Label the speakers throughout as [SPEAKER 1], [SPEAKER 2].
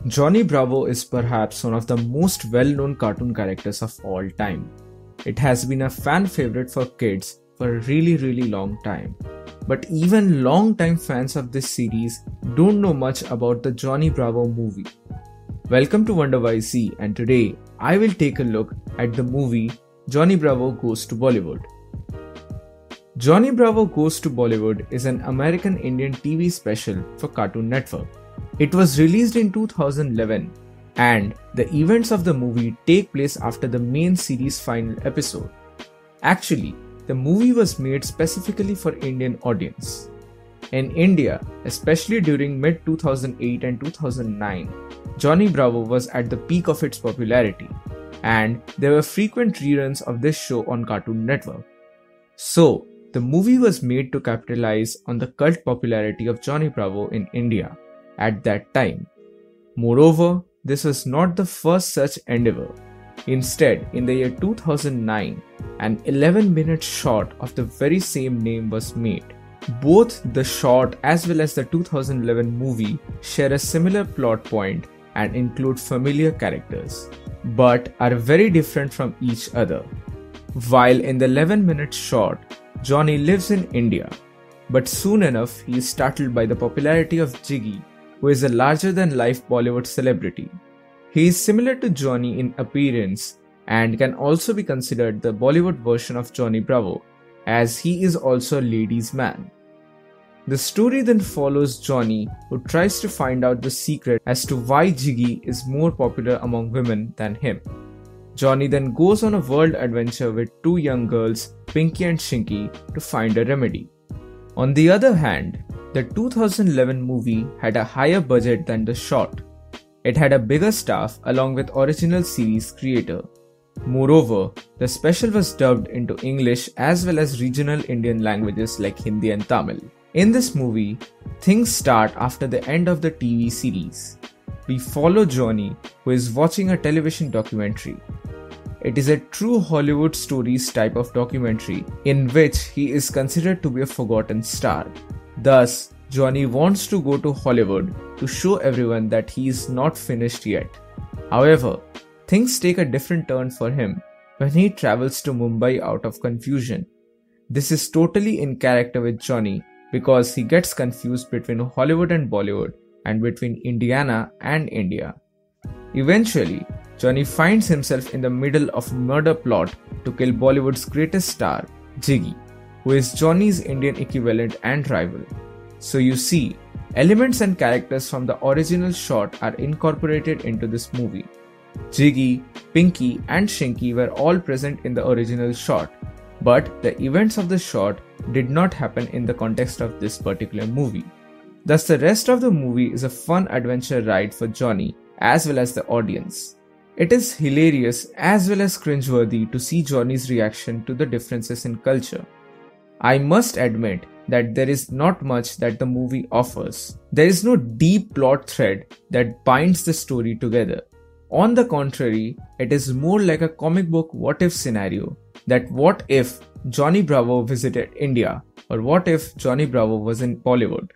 [SPEAKER 1] Johnny Bravo is perhaps one of the most well-known cartoon characters of all time. It has been a fan favorite for kids for a really long time. But even long-time fans of this series don't know much about the Johnny Bravo movie. Welcome to Wonder YZ, and today I will take a look at the movie Johnny Bravo Goes to Bollywood. Johnny Bravo Goes to Bollywood is an American Indian TV special for Cartoon Network. It was released in 2011, and the events of the movie take place after the main series' final episode. Actually, the movie was made specifically for Indian audience. In India, especially during mid-2008 and 2009, Johnny Bravo was at the peak of its popularity, and there were frequent reruns of this show on Cartoon Network. So, the movie was made to capitalize on the cult popularity of Johnny Bravo in India at that time. Moreover, this was not the first such endeavor. Instead, in the year 2009, an 11-minute short of the very same name was made. Both the short as well as the 2011 movie share a similar plot point and include familiar characters, but are very different from each other. While in the 11-minute short, Johnny lives in India, but soon enough he is startled by the popularity of Jiggy, who is a larger-than-life Bollywood celebrity. He is similar to Johnny in appearance and can also be considered the Bollywood version of Johnny Bravo, as he is also a ladies' man. The story then follows Johnny, who tries to find out the secret as to why Jiggy is more popular among women than him. Johnny then goes on a world adventure with two young girls, Pinky and Shinky, to find a remedy. On the other hand, the 2011 movie had a higher budget than the short. It had a bigger staff along with original series creator. Moreover, the special was dubbed into English as well as regional Indian languages like Hindi and Tamil. In this movie, things start after the end of the TV series. We follow Johnny, who is watching a television documentary. It is a true Hollywood stories type of documentary in which he is considered to be a forgotten star. Thus, Johnny wants to go to Hollywood to show everyone that he is not finished yet. However, things take a different turn for him when he travels to Mumbai out of confusion. This is totally in character with Johnny because he gets confused between Hollywood and Bollywood and between Indiana and India. Eventually, Johnny finds himself in the middle of a murder plot to kill Bollywood's greatest star, Jiggy, who is Johnny's Indian equivalent and rival. So you see, elements and characters from the original short are incorporated into this movie. Jiggy, Pinky and Shinky were all present in the original short, but the events of the short did not happen in the context of this particular movie. Thus the rest of the movie is a fun adventure ride for Johnny as well as the audience. It is hilarious as well as cringeworthy to see Johnny's reaction to the differences in culture. I must admit that there is not much that the movie offers. There is no deep plot thread that binds the story together. On the contrary, it is more like a comic book what-if scenario, that what if Johnny Bravo visited India, or what if Johnny Bravo was in Bollywood.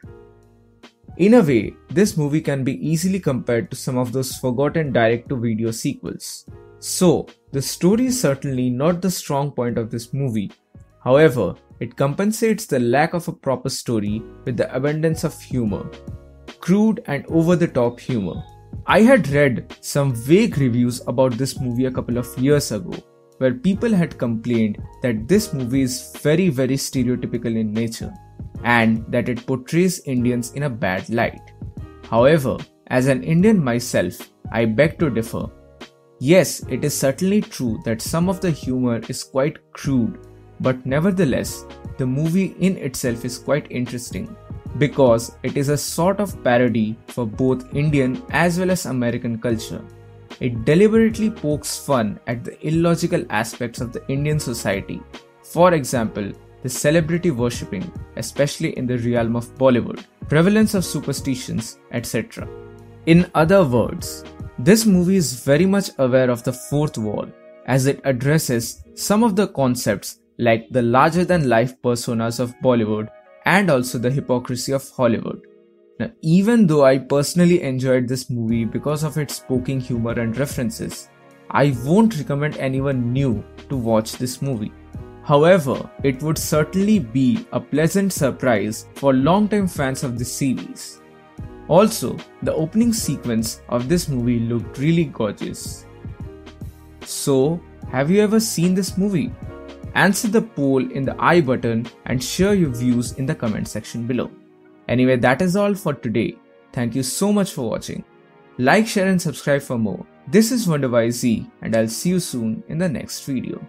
[SPEAKER 1] In a way, this movie can be easily compared to some of those forgotten direct-to-video sequels. So, the story is certainly not the strong point of this movie. However, it compensates the lack of a proper story with the abundance of humor. Crude and over-the-top humor. I had read some vague reviews about this movie a couple of years ago, where people had complained that this movie is very stereotypical in nature, and that it portrays Indians in a bad light. However, as an Indian myself, I beg to differ. Yes, it is certainly true that some of the humor is quite crude, but nevertheless, the movie in itself is quite interesting because it is a sort of parody for both Indian as well as American culture. It deliberately pokes fun at the illogical aspects of the Indian society. For example, the celebrity worshipping, especially in the realm of Bollywood, prevalence of superstitions, etc. In other words, this movie is very much aware of the fourth wall, as it addresses some of the concepts like the larger-than-life personas of Bollywood and also the hypocrisy of Hollywood. Now, even though I personally enjoyed this movie because of its poking humor and references, I won't recommend anyone new to watch this movie. However, it would certainly be a pleasant surprise for longtime fans of this series. Also, the opening sequence of this movie looked really gorgeous. So, have you ever seen this movie? Answer the poll in the I button and share your views in the comment section below. Anyway, that is all for today. Thank you so much for watching. Like, share and subscribe for more. This is Wonder by Z and I'll see you soon in the next video.